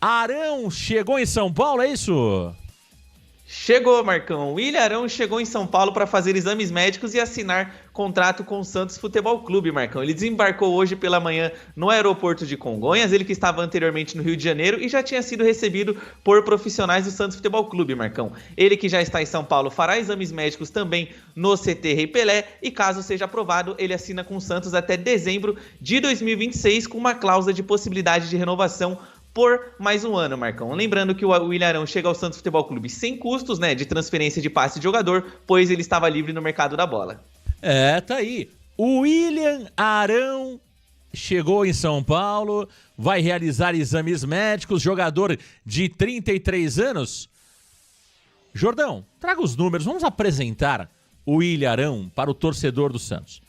Arão chegou em São Paulo, é isso? Chegou, Marcão. O Willian Arão chegou em São Paulo para fazer exames médicos e assinar contrato com o Santos Futebol Clube, Marcão. Ele desembarcou hoje pela manhã no aeroporto de Congonhas, ele que estava anteriormente no Rio de Janeiro e já tinha sido recebido por profissionais do Santos Futebol Clube, Marcão. Ele que já está em São Paulo fará exames médicos também no CT Rei Pelé e caso seja aprovado, ele assina com o Santos até dezembro de 2026 com uma cláusula de possibilidade de renovação por mais um ano, Marcão. Lembrando que o Willian Arão chega ao Santos Futebol Clube sem custos, né, de transferência de passe de jogador, pois ele estava livre no mercado da bola. Tá aí. O Willian Arão chegou em São Paulo, vai realizar exames médicos, jogador de 33 anos. Jordão, traga os números, vamos apresentar o Willian Arão para o torcedor do Santos.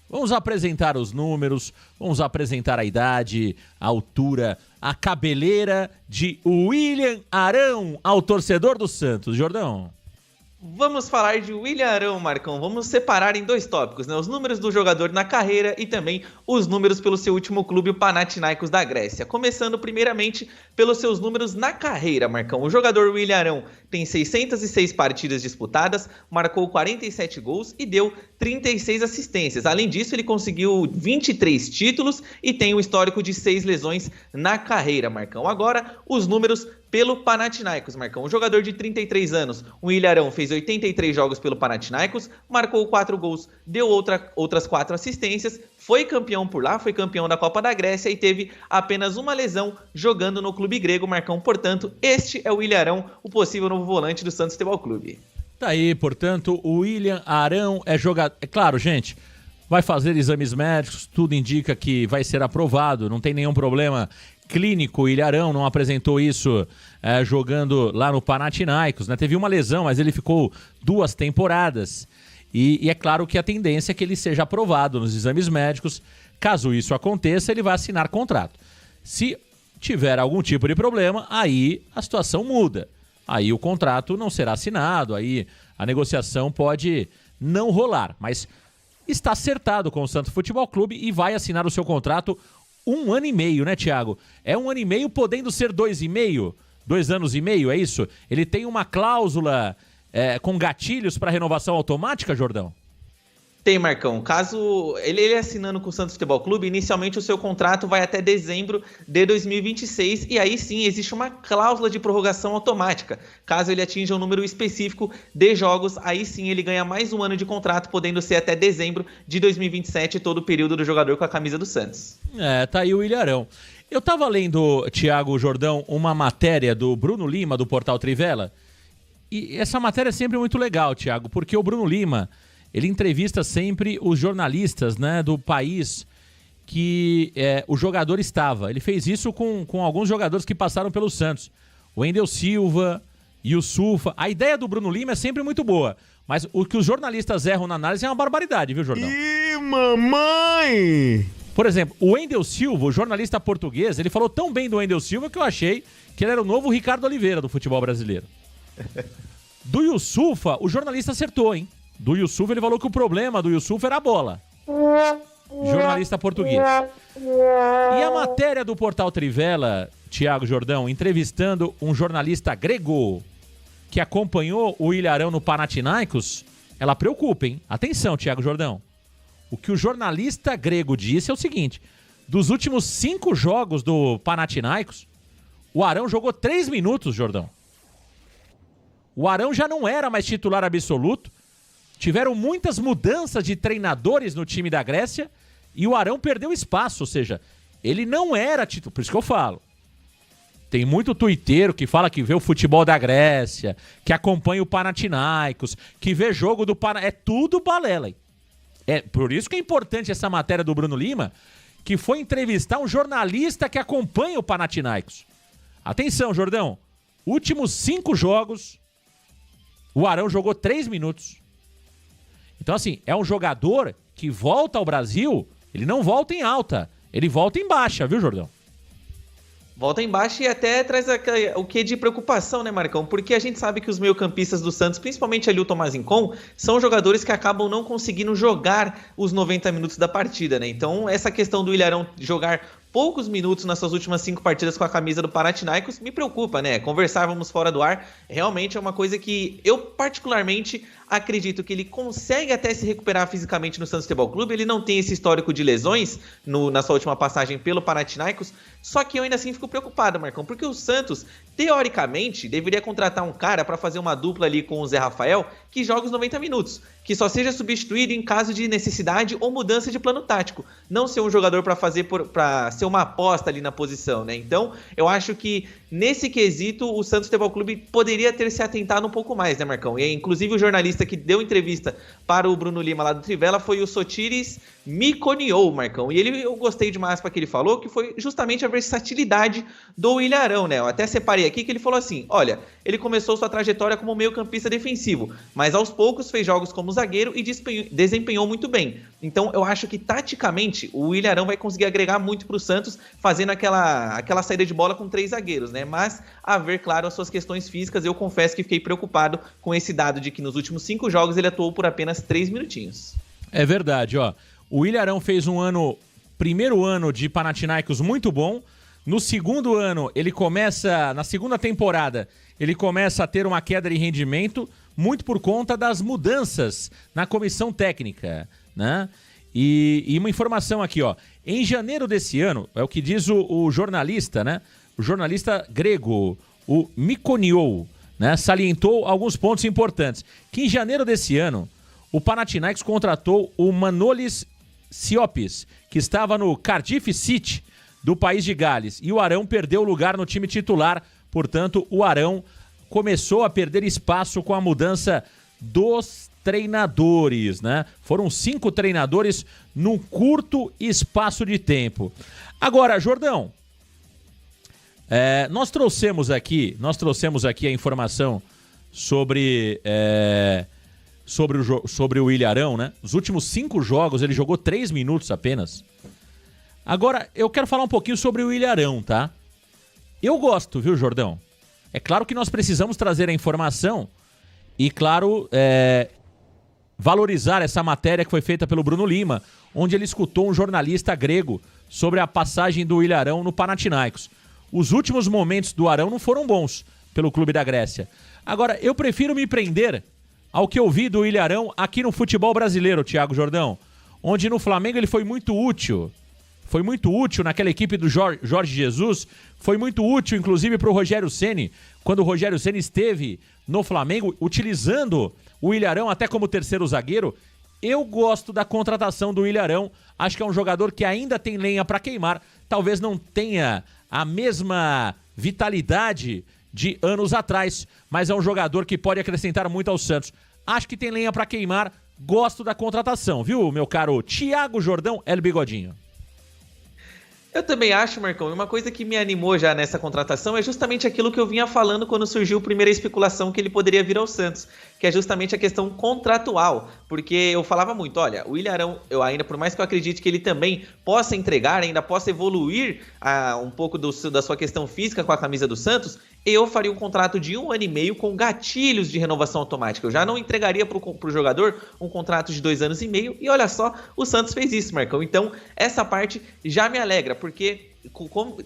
Vamos apresentar os números, vamos apresentar a idade, a altura, a cabeleira de Willian Arão ao torcedor do Santos. Jordão. Vamos falar de Willian Arão, Marcão. Vamos separar em dois tópicos, né? Os números do jogador na carreira e também os números pelo seu último clube, o Panathinaikos da Grécia. Começando primeiramente pelos seus números na carreira, Marcão. O jogador Willian Arão tem 606 partidas disputadas, marcou 47 gols e deu 36 assistências. Além disso, ele conseguiu 23 títulos e tem um histórico de 6 lesões na carreira, Marcão. Agora, os números pelo Panathinaikos, Marcão. O jogador de 33 anos, o Willian Arão, fez 83 jogos pelo Panathinaikos, marcou 4 gols, deu outras 4 assistências, foi campeão por lá, foi campeão da Copa da Grécia e teve apenas uma lesão jogando no clube grego, Marcão. Portanto, este é o Willian Arão, o possível novo volante do Santos Futebol Clube. Tá aí, portanto, o Willian Arão é jogador... É claro, gente, vai fazer exames médicos, tudo indica que vai ser aprovado, não tem nenhum problema clínico. O Willian Arão não apresentou isso jogando lá no Panathinaikos, né? Teve uma lesão, mas ele ficou 2 temporadas. E é claro que a tendência é que ele seja aprovado nos exames médicos. Caso isso aconteça, ele vai assinar contrato. Se tiver algum tipo de problema, aí a situação muda. Aí o contrato não será assinado, aí a negociação pode não rolar. Mas está acertado com o Santos Futebol Clube e vai assinar o seu contrato 1 ano e meio, né, Thiago? É 1 ano e meio, podendo ser 2,5, 2 anos e meio, é isso? Ele tem uma cláusula com gatilhos para renovação automática, Jordão? Tem, Marcão. Caso ele assinando com o Santos Futebol Clube, inicialmente o seu contrato vai até dezembro de 2026 e aí sim existe uma cláusula de prorrogação automática. Caso ele atinja um número específico de jogos, aí sim ele ganha mais 1 ano de contrato, podendo ser até dezembro de 2027, todo o período do jogador com a camisa do Santos. Tá aí o Willian Arão. Eu tava lendo, Thiago, Jordão, uma matéria do Bruno Lima, do Portal Trivela, e essa matéria é sempre muito legal, Thiago, porque o Bruno Lima... ele entrevista sempre os jornalistas, né, do país que o jogador estava. Ele fez isso com alguns jogadores que passaram pelo Santos. O Wendel Silva e o Sufa. A ideia do Bruno Lima é sempre muito boa, mas o que os jornalistas erram na análise é uma barbaridade, viu, Jordão? Ih, mamãe! Por exemplo, o Wendel Silva, o jornalista português, ele falou tão bem do Wendel Silva que eu achei que ele era o novo Ricardo Oliveira do futebol brasileiro. Do Yusufa, o jornalista acertou, hein? Do Yusufa, ele falou que o problema do Yusufa era a bola. Jornalista português. E a matéria do Portal Trivela, Thiago Jordão, entrevistando um jornalista grego que acompanhou o Willian Arão no Panathinaikos, ela preocupa, hein? Atenção, Thiago Jordão. O que o jornalista grego disse é o seguinte: dos últimos 5 jogos do Panathinaikos, o Arão jogou 3 minutos, Jordão. O Arão já não era mais titular absoluto. Tiveram muitas mudanças de treinadores no time da Grécia e o Arão perdeu espaço, ou seja, ele não era titular. Por isso que eu falo. Tem muito tuiteiro que fala que vê o futebol da Grécia, que acompanha o Panathinaikos, que vê jogo do Panathinaikos. É tudo balela, hein? É por isso que é importante essa matéria do Bruno Lima, que foi entrevistar um jornalista que acompanha o Panathinaikos. Atenção, Jordão. Últimos 5 jogos, o Arão jogou 3 minutos. Então, assim, é um jogador que volta ao Brasil, ele não volta em alta, ele volta em baixa, viu, Jordão? Volta em baixa e até traz o que de preocupação, né, Marcão? Porque a gente sabe que os meio-campistas do Santos, principalmente ali o Tomás Rincon, são jogadores que acabam não conseguindo jogar os 90 minutos da partida, né? Então, essa questão do Willian Arão jogar poucos minutos nas suas últimas 5 partidas com a camisa do Panathinaikos, me preocupa, né? Conversávamos fora do ar, realmente é uma coisa que eu particularmente acredito que ele consegue até se recuperar fisicamente no Santos Futebol Clube, ele não tem esse histórico de lesões na sua última passagem pelo Panathinaikos, só que eu ainda assim fico preocupado, Marcão, porque o Santos, teoricamente, deveria contratar um cara para fazer uma dupla ali com o Zé Rafael, que joga os 90 minutos, que só seja substituído em caso de necessidade ou mudança de plano tático, não ser um jogador para ser uma aposta ali na posição, né? Então, eu acho que nesse quesito o Santos Futebol Clube poderia ter se atentado um pouco mais, né, Marcão? E inclusive o jornalista que deu entrevista para o Bruno Lima lá do Trivela foi o Sotiris Miconiou, Marcão. E eu gostei demais para que ele falou, que foi justamente a versatilidade do Ilharão, né? Eu até separei aqui que ele falou assim, olha, ele começou sua trajetória como meio-campista defensivo, mas aos poucos fez jogos como zagueiro e desempenhou muito bem. Então eu acho que taticamente o Ilharão vai conseguir agregar muito para o Santos, fazendo aquela saída de bola com 3 zagueiros, né? Mas a ver, claro, as suas questões físicas, eu confesso que fiquei preocupado com esse dado de que nos últimos 5 jogos ele atuou por apenas 3 minutinhos. É verdade, ó. O Ilharão fez primeiro ano de Panathinaikos muito bom. No segundo ano, na segunda temporada, ele começa a ter uma queda de rendimento, muito por conta das mudanças na comissão técnica, né? E uma informação aqui, ó. Em janeiro desse ano, é o que diz o jornalista, né? O jornalista grego, o Miconiou, né? Salientou alguns pontos importantes. Que em janeiro desse ano, o Panathinaikos contratou o Manolis Siopis, que estava no Cardiff City do país de Gales. E o Arão perdeu lugar no time titular. Portanto, o Arão começou a perder espaço com a mudança dos treinadores, né? Foram 5 treinadores num curto espaço de tempo. Agora, Jordão, nós trouxemos aqui a informação sobre o Ilharão, né? Nos últimos 5 jogos ele jogou 3 minutos apenas. Agora, eu quero falar um pouquinho sobre o Ilharão, tá? Eu gosto, viu, Jordão? É claro que nós precisamos trazer a informação e, claro, valorizar essa matéria que foi feita pelo Bruno Lima, onde ele escutou um jornalista grego sobre a passagem do Ilharão no Panathinaikos. Os últimos momentos do Arão não foram bons pelo clube da Grécia. Agora, eu prefiro me prender ao que eu vi do Ilharão aqui no futebol brasileiro, Thiago Jordão, onde no Flamengo ele foi muito útil. Foi muito útil naquela equipe do Jorge Jesus, foi muito útil inclusive para o Rogério Ceni, quando o Rogério Ceni esteve no Flamengo, utilizando o Ilharão até como terceiro zagueiro. Eu gosto da contratação do Ilharão, acho que é um jogador que ainda tem lenha para queimar, talvez não tenha a mesma vitalidade de anos atrás, mas é um jogador que pode acrescentar muito ao Santos. Acho que tem lenha para queimar, gosto da contratação, viu, meu caro Thiago Jordão El Bigodinho? Eu também acho, Marcão, e uma coisa que me animou já nessa contratação é justamente aquilo que eu vinha falando quando surgiu a primeira especulação que ele poderia vir ao Santos, que é justamente a questão contratual, porque eu falava muito, olha, o Ilharão, eu ainda, por mais que eu acredite que ele também possa entregar, ainda possa evoluir um pouco da sua questão física com a camisa do Santos, eu faria um contrato de 1 ano e meio com gatilhos de renovação automática. Eu já não entregaria para o jogador um contrato de 2 anos e meio, e olha só, o Santos fez isso, Marcão. Então, essa parte já me alegra, porque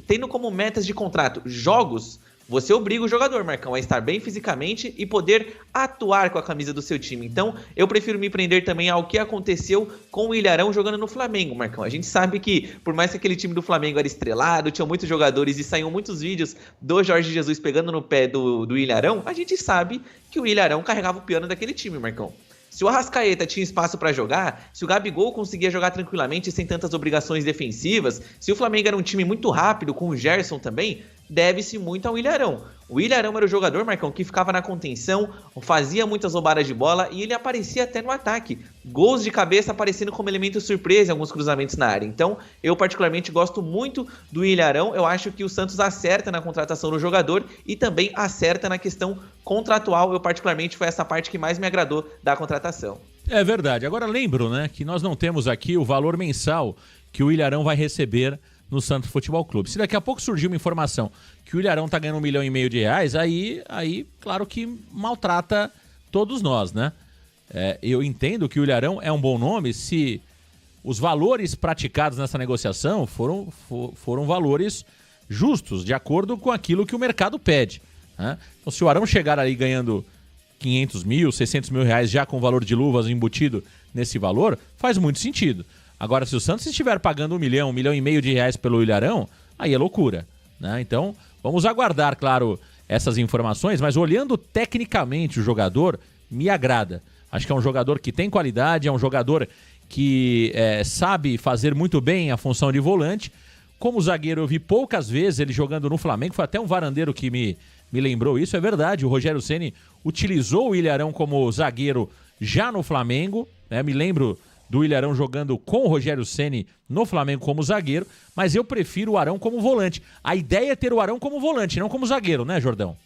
tendo como metas de contrato jogos, você obriga o jogador, Marcão, a estar bem fisicamente e poder atuar com a camisa do seu time. Então, eu prefiro me prender também ao que aconteceu com o Ilharão jogando no Flamengo, Marcão. A gente sabe que, por mais que aquele time do Flamengo era estrelado, tinha muitos jogadores e saíam muitos vídeos do Jorge Jesus pegando no pé do Ilharão, a gente sabe que o Ilharão carregava o piano daquele time, Marcão. Se o Arrascaeta tinha espaço para jogar, se o Gabigol conseguia jogar tranquilamente sem tantas obrigações defensivas, se o Flamengo era um time muito rápido, com o Gerson também, deve-se muito ao Ilharão. O Ilharão era o jogador, Marcão, que ficava na contenção, fazia muitas roubadas de bola e ele aparecia até no ataque. Gols de cabeça aparecendo como elemento surpresa em alguns cruzamentos na área. Então, eu particularmente gosto muito do Ilharão. Eu acho que o Santos acerta na contratação do jogador e também acerta na questão contratual. Eu particularmente foi essa parte que mais me agradou da contratação. É verdade. Agora lembro, né, que nós não temos aqui o valor mensal que o Ilharão vai receber no Santos Futebol Clube. Se daqui a pouco surgir uma informação que o Ilharão tá ganhando R$1,5 milhão, aí claro que maltrata todos nós, né? Eu entendo que o Ilharão é um bom nome se os valores praticados nessa negociação foram valores justos, de acordo com aquilo que o mercado pede, né? Então, se o Arão chegar aí ganhando 500 mil, 600 mil reais já com o valor de luvas embutido nesse valor, faz muito sentido. Agora, se o Santos estiver pagando 1 milhão, 1,5 milhão de reais pelo Ilharão, aí é loucura, né? Então, vamos aguardar, claro, essas informações, mas olhando tecnicamente o jogador, me agrada. Acho que é um jogador que tem qualidade, é um jogador que sabe fazer muito bem a função de volante. Como zagueiro, eu vi poucas vezes ele jogando no Flamengo, foi até um varandeiro que me lembrou isso, é verdade. O Rogério Ceni utilizou o Ilharão como zagueiro já no Flamengo, né? Me lembro do Ilharão jogando com o Rogério Ceni no Flamengo como zagueiro, mas eu prefiro o Arão como volante. A ideia é ter o Arão como volante, não como zagueiro, né, Jordão?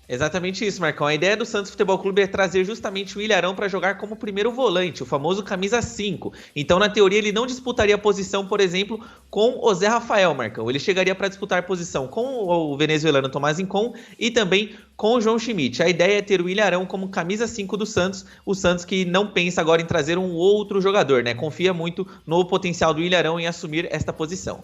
Exatamente isso, Marcão. A ideia do Santos Futebol Clube é trazer justamente o Ilharão para jogar como primeiro volante, o famoso camisa 5. Então, na teoria, ele não disputaria a posição, por exemplo, com o Zé Rafael, Marcão. Ele chegaria para disputar a posição com o venezuelano Tomás Rincon e também com o João Schmidt. A ideia é ter o Ilharão como camisa 5 do Santos, o Santos que não pensa agora em trazer um outro jogador, né? Confia muito no potencial do Ilharão em assumir esta posição.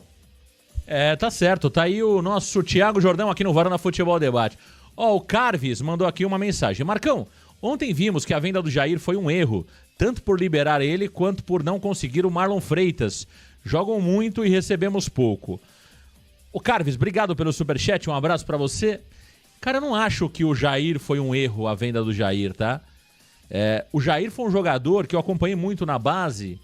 Tá certo. Tá aí o nosso Thiago Jordão aqui no Varanda Futebol Debate. Ó, o Carves mandou aqui uma mensagem. Marcão, ontem vimos que a venda do Jair foi um erro, tanto por liberar ele quanto por não conseguir o Marlon Freitas. Jogam muito e recebemos pouco. Ô Carves, obrigado pelo superchat, um abraço pra você. Cara, eu não acho que o Jair foi um erro, a venda do Jair, tá? O Jair foi um jogador que eu acompanhei muito na base,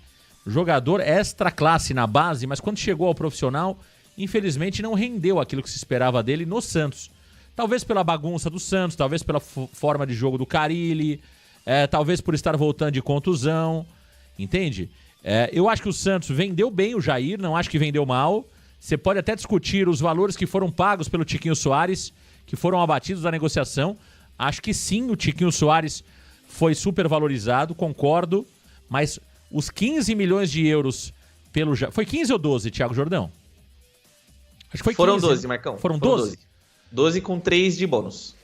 jogador extra classe na base, mas quando chegou ao profissional, infelizmente não rendeu aquilo que se esperava dele no Santos. Talvez pela bagunça do Santos, talvez pela forma de jogo do Carille, talvez por estar voltando de contusão, entende? Eu acho que o Santos vendeu bem o Jair, não acho que vendeu mal. Você pode até discutir os valores que foram pagos pelo Tiquinho Soares, que foram abatidos da negociação. Acho que sim, o Tiquinho Soares foi super valorizado, concordo, mas os 15 milhões de euros pelo... Foi 15 ou 12, Thiago Jordão? Acho que foi 15. Foram 12, Marcão. Foram 12? 12 com 3 de bônus.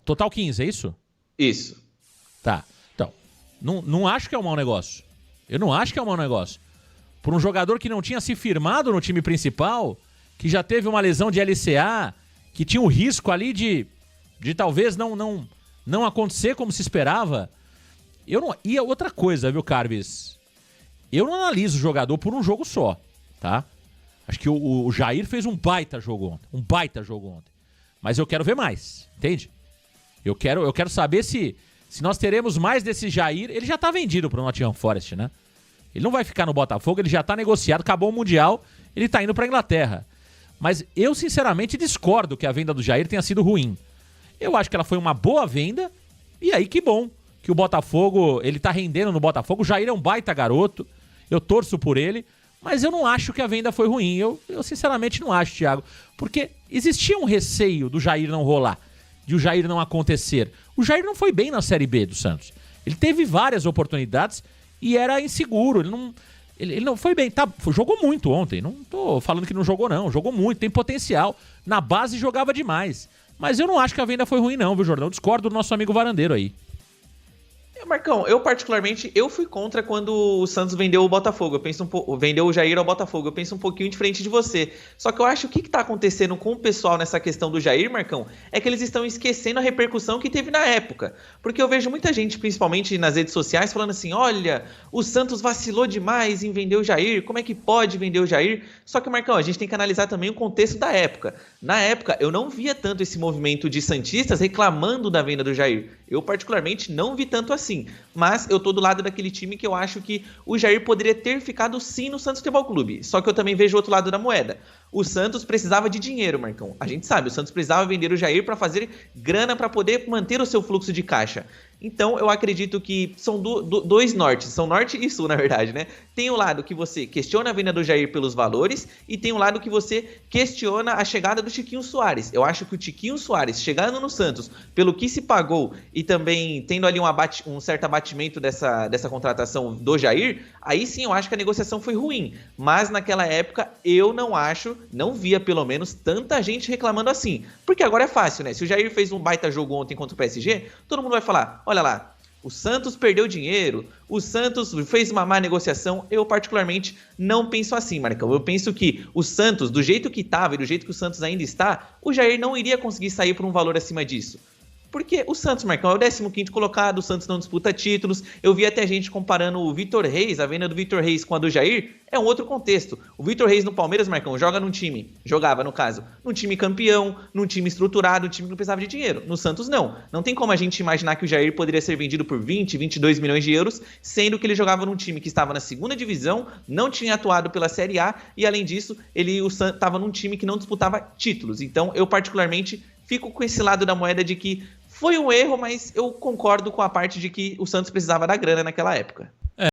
Total 15, é isso? Isso. Tá. Então, não acho que é um mau negócio. Eu não acho que é um mau negócio. Por um jogador que não tinha se firmado no time principal, que já teve uma lesão de LCA, que tinha um risco ali de talvez não acontecer como se esperava. E outra coisa, viu, Carves? Eu não analiso o jogador por um jogo só, tá? Acho que o Jair fez um baita jogo ontem. Mas eu quero ver mais, entende? Eu quero saber se nós teremos mais desse Jair. Ele já tá vendido pro Nottingham Forest, né? Ele não vai ficar no Botafogo, ele já tá negociado, acabou o Mundial, ele tá indo pra Inglaterra. Mas eu, sinceramente, discordo que a venda do Jair tenha sido ruim. Eu acho que ela foi uma boa venda, e aí que bom que o Botafogo, ele tá rendendo no Botafogo. O Jair é um baita garoto, eu torço por ele, mas eu não acho que a venda foi ruim. Eu sinceramente não acho, Thiago, porque existia um receio do Jair não rolar, de o Jair não acontecer. O Jair não foi bem na Série B do Santos. Ele teve várias oportunidades e era inseguro, ele não foi bem. Jogou muito ontem, não tô falando que não jogou não, jogou muito, tem potencial. Na base jogava demais. Mas eu não acho que a venda foi ruim não, viu, Jordão? Discordo do nosso amigo varandeiro aí. Marcão, eu particularmente, fui contra quando o Santos vendeu o Botafogo. Vendeu o Jair ao Botafogo. Eu penso um pouquinho diferente de você. Só que eu acho que o que tá acontecendo com o pessoal nessa questão do Jair, Marcão, é que eles estão esquecendo a repercussão que teve na época. Porque eu vejo muita gente, principalmente nas redes sociais, falando assim, olha, o Santos vacilou demais em vender o Jair, como é que pode vender o Jair? Só que, Marcão, a gente tem que analisar também o contexto da época. Na época, eu não via tanto esse movimento de santistas reclamando da venda do Jair. Eu, particularmente, não vi tanto assim. Mas eu tô do lado daquele time que eu acho que o Jair poderia ter ficado sim no Santos Futebol Clube. Só que eu também vejo o outro lado da moeda. O Santos precisava de dinheiro, Marcão. A gente sabe, o Santos precisava vender o Jair para fazer grana para poder manter o seu fluxo de caixa. Então eu acredito que são dois nortes, são norte e sul na verdade, né? Tem o lado que você questiona a venda do Jair pelos valores e tem o lado que você questiona a chegada do Tiquinho Soares. Eu acho que o Tiquinho Soares chegando no Santos pelo que se pagou e também tendo ali um certo abatimento dessa contratação do Jair, aí sim eu acho que a negociação foi ruim. Mas naquela época eu não via pelo menos tanta gente reclamando assim. Porque agora é fácil, né? Se o Jair fez um baita jogo ontem contra o PSG, todo mundo vai falar, olha lá, o Santos perdeu dinheiro, o Santos fez uma má negociação. Eu particularmente não penso assim, Marcão. Eu penso que o Santos, do jeito que estava e do jeito que o Santos ainda está, o Jair não iria conseguir sair por um valor acima disso. Porque o Santos, Marcão, é o 15º colocado, o Santos não disputa títulos. Eu vi até gente comparando o Vitor Reis, a venda do Vitor Reis com a do Jair, é um outro contexto. O Vitor Reis no Palmeiras, Marcão, jogava no caso, num time campeão, num time estruturado, um time que não precisava de dinheiro. No Santos, não. Não tem como a gente imaginar que o Jair poderia ser vendido por 20, 22 milhões de euros, sendo que ele jogava num time que estava na segunda divisão, não tinha atuado pela Série A, e além disso, o Santos estava num time que não disputava títulos. Então, eu particularmente fico com esse lado da moeda de que foi um erro, mas eu concordo com a parte de que o Santos precisava da grana naquela época.